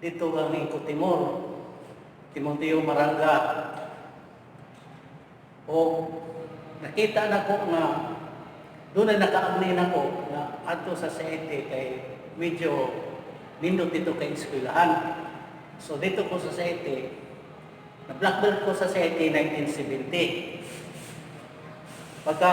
dito galing ko Timor, Timoteo Maranga. O nakita na ko nga doon ay nakaagli na ko na ato sa Saite kay medyo nindot dito kay eskwelahan. So dito ko sa Saite, na black belt ko sa Saite 1970. Pagka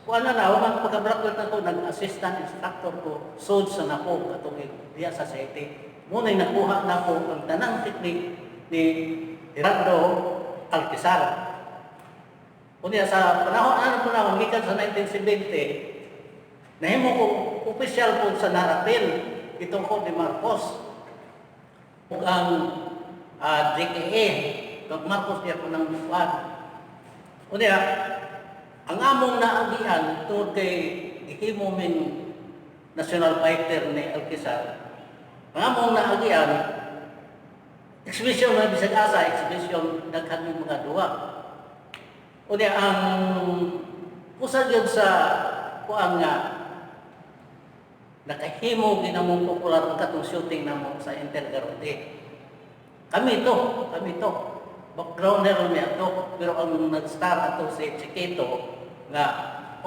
kuan na human pagka black belt ako, nag-assistant instructor ko sud sa nako katong diya sa Saite. Muna nakuha na ko ang tanang teknik ni Gerardo Alquizar. Kunya sa panahon gikan sa 1970, nahimo ko opisyal po sa Narapil itong ko ni Marcos. Ug ang DKA, kag Marcos niya po ng buwan. Kunya, ang among naagian tungod kay gihimo ming national fighter ni Alquizar, ang among naagian, exhibition na bisag asa, exhibition daghan ng mga duwa. Kunya ang usa gyud sa kuan nga nakahimo ginamong popular ang katong shooting namo sa Intergarode. Kami to. Backgrounder mi ato, pero ang nag-star ato si Chiquito nga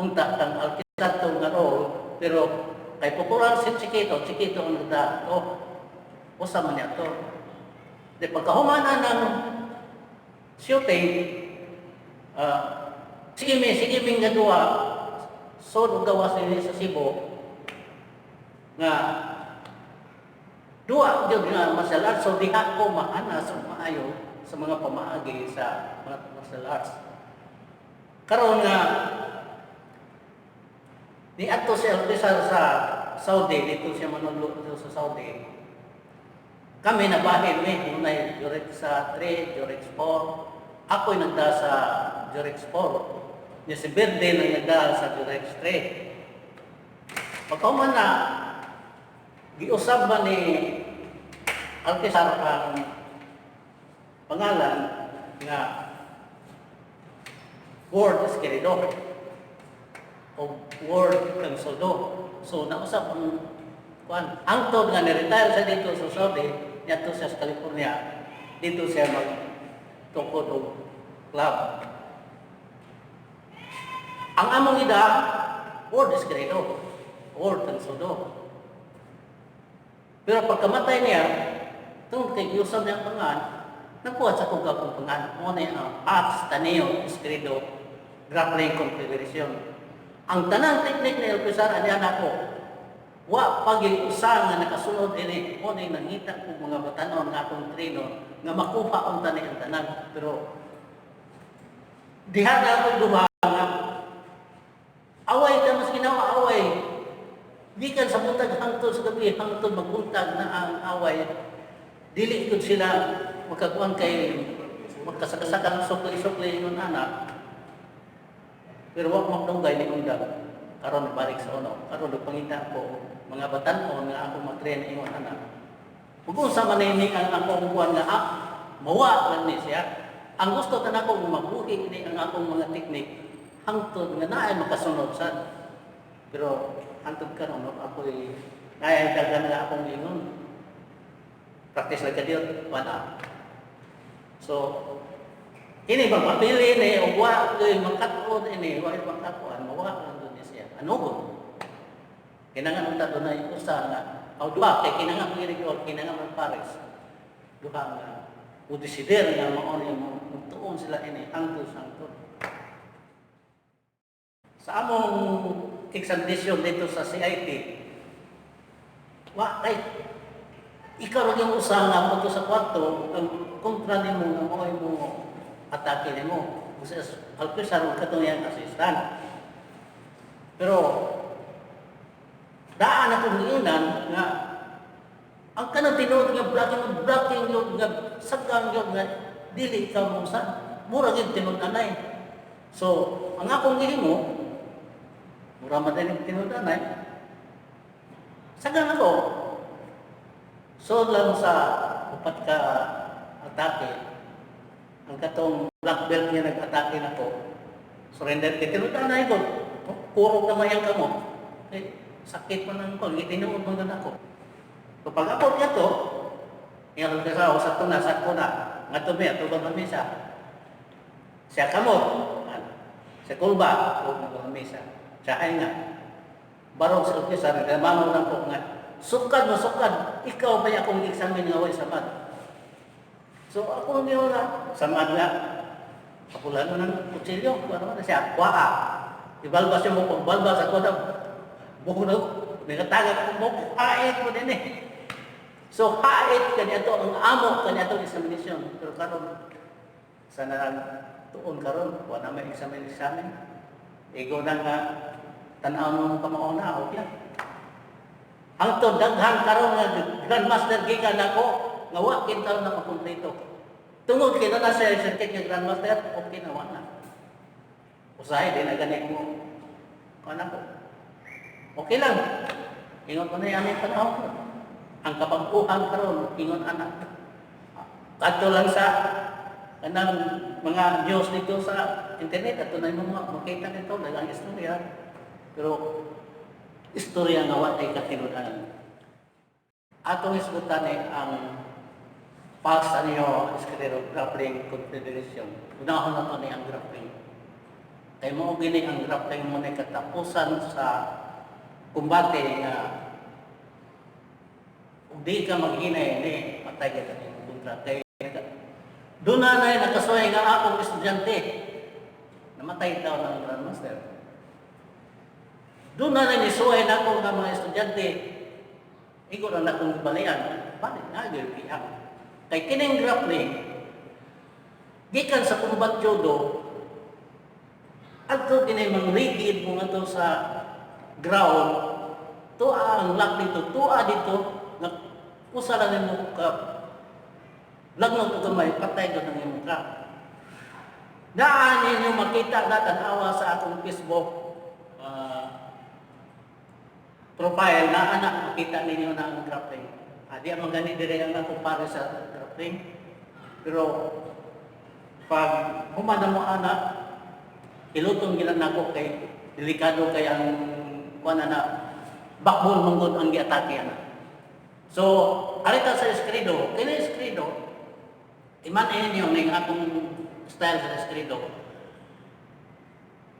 unta kang Alquizar to nga role, pero kay popular si Chiquito ang nagda to. Usa man niya to. Di pagkahumanan ng shooting, sige nga duwa, so gawas nila sa Cebu, nga duwa gyud nga martial arts, so diha ko maana sa maayo sa mga pamaagi sa mga martial arts. Karon nga ni adto si Alquizar sa Saudi, dito siya manunod dito sa Saudi. Kami nabahin unay Jurex sa 3, Jurex 4. Ako'y nagda sa Jurex 4. Niya si Verde na nagda sa Jurex 3. Pagkauman na giusab ba ni Alquizar ang pangalan nga Ward Esquerido o Ward Cansodo. So nausap ang kuan angtod nga ni-retire siya dito sa Saudi, dito siya sa California. Dito siya magtukod og club. Ang among ida Ward Esquerido, Ward Cansodo. Pero pagkamatay niya, tungkol kay giusab niya ang pangan, nakuha sa kong kapong pangan. Muna yung Arts Taneo Esquerido Grappling Confederation. Ang tanang teknik ni Alquizar aniya nako, wa pag-usa nga nakasunod ini, muna yung nangita ko mga batanon nga akong trino, nga makuha ang tanay ang tanan. Pero diha na ako duha nga away ka mas ginawa away. Gikan sa buntag hangtod sa gabi, hangtod magbuntag na ang away. Dili gud sila magkakuan kay magkasakasakan sukli-sukli yung anak. Pero wag magdunggay ni undag. Karon balik sa uno. Karon pangita ko mga batan-on nga ako mag-train ingon anak. Ug unsa man ni ang akong kuan nga mawa man ni siya. Ang gusto tanan ko mabuhi ni ang akong mga teknik hangtod nga naay makasunod sad. Pero hantod karon ako'y naay daghan nga akong ingon. Practice lang kadiyot, wala. So, ini magpapili ni o wa ko'y magkatuod ini, wa magkatuan, mawa lang doon siya. Ano ko? Kinangan unta doon ay usa nga. O duha, kay kinangan ko inig o kinangan ng Paris. Duha nga. O desider nga maon yung magtuon sila ini, hangtod. Sa among examination dito sa CIT, wa kay ikaw yung usa nga mo sa kwarto, ang kontra nimo nga mo atake nimo. Kasi Alquizar katong yang assistant. Pero daan akong giinan nga ang kanang tinuod nga blocking yung nga sagang yung nga dili ka mo sa mura gyud tinud anay. So ang akong gihimo mura man din tinud anay. Sagang ako. So lang sa upat ka atake, ang katong black belt niya nag-atake na ko, surrender kay tinudan na ito, puro kamayang ka mo. Eh, sakit man ang ko, itinuod man ako. So pag abot niya to, Ngayon kasawa sa tuna, nga tumi, at tubang lamisa. Siya kamot, sa kulba, tubang lamisa. Siya ay nga. Barong sa umpisa, nagdamano lang po nga. Sukad mo, sukad. Ikaw ba akong examine nga way samad? So ako niyo na, samad nga. Kapulan mo ng kutsilyo, ano na siya, waa. Ibalbas yung mo, balbas ako na, buhulog, nagatagat mo, hait mo din eh. So hait kanya to, ang amo kanya to examination. Pero karon sana lang tuon karon, wala may examination. Ikaw na nga, tanaw mo kamauna, okay lang. Ang to, daghan karon nga, Grandmaster gikan ako, nga wa kintaw na makumplito. Tungod kina na sa certificate ng Grandmaster, okay na wala. Usahay din na ganit mo. Ano ko? Okay lang. Ingon ko na yung aming panahon ko. Ang kapag-uhan karon, ingon anak. Kadto lang sa kanang mga Diyos dito sa internet, ato na yung mga makita nito, dalang istorya. Pero istorya nga wa tay katinudan. Atong isgutan ang past niyo Escudero Grappling Confederation. Unahon na to ni ang grappling. Kay mo gini ang grappling mo ni katapusan sa kumbate nga di ka maghinay ni patay ka sa kontrata. Doon na nakasuhay nga akong estudyante. Namatay daw ng Grandmaster. Doon na nisuhay na ako ng mga estudyante. Ikaw na akong balayan. Balik na, gilpihang. Kay kining grappling, gikan sa combat judo, ato kinay mang rigid mo nga to sa ground, tuwa ang lock dito, tuwa dito, usa lang yung ka, lagno to gamay, patay doon ang imong ka. Daan ninyo makita na tanawa sa akong Facebook profile na anak, makita ninyo na ang grappling. Di ang magani dire ang nakumpare sa grappling. Pero pag humana mo anak, ilutong gilan nako kay delikado kay ang kuana na backbone mongod ang giatake ana. So, arita sa eskrido, kini eskrido iman niyo ning atong style sa eskrido.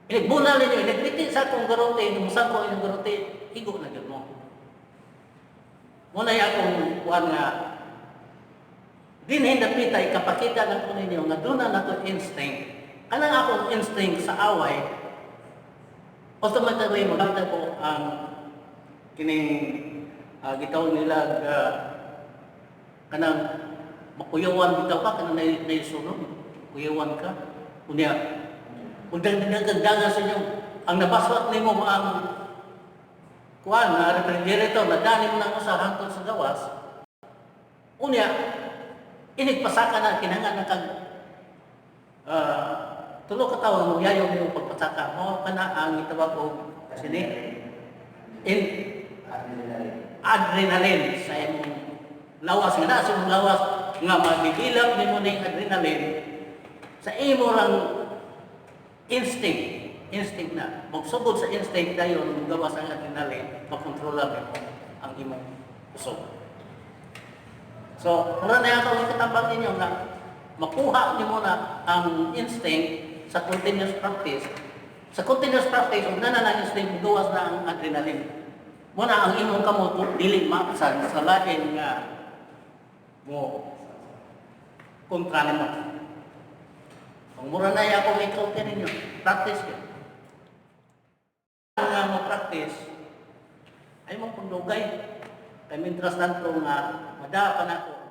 Igbunal ninyo, inagpiti sa akong garote, numusan ko yung garote, igo na yun mo. Muna yung akong kuhan nga, dinhin na pita, ikapakita lang ko ninyo nga doon na nato instinct. Kanang akong instinct sa away, automatically magkita ko ang kining gitaw nila kanang makuyawan bitaw ka, kanang naisunod, kuyawan ka. Kunya, kung dagdagan sa inyo, ang nabaswat nimo ang kuan na refrigerator na dani mo na sa hangtod sa gawas, unya, inigpasaka na kinangan na kag tulo ka taon mo yayo mo pagpasaka mo kana ang itawag og sini in adrenaline sa imong lawas nga sa imong lawas nga magigilap nimo ning adrenaline sa imo lang instinct na. Magsugod sa instinct dayon gawas ang adrenaline, makontrola mo ang imong usog. So, mura na yung katambang ninyo na makuha niyo muna ang instinct sa continuous practice. Sa continuous practice, kung na instinct, gawas na ang adrenaline. Muna ang imong kamot, dili maapsan sa lain nga mo kontra nimo. Kung mura na yung ikaw ninyo, practice yun. Nga mo practice, ay mong pagdugay. Kaya mintras lang ko nga, madapan ako,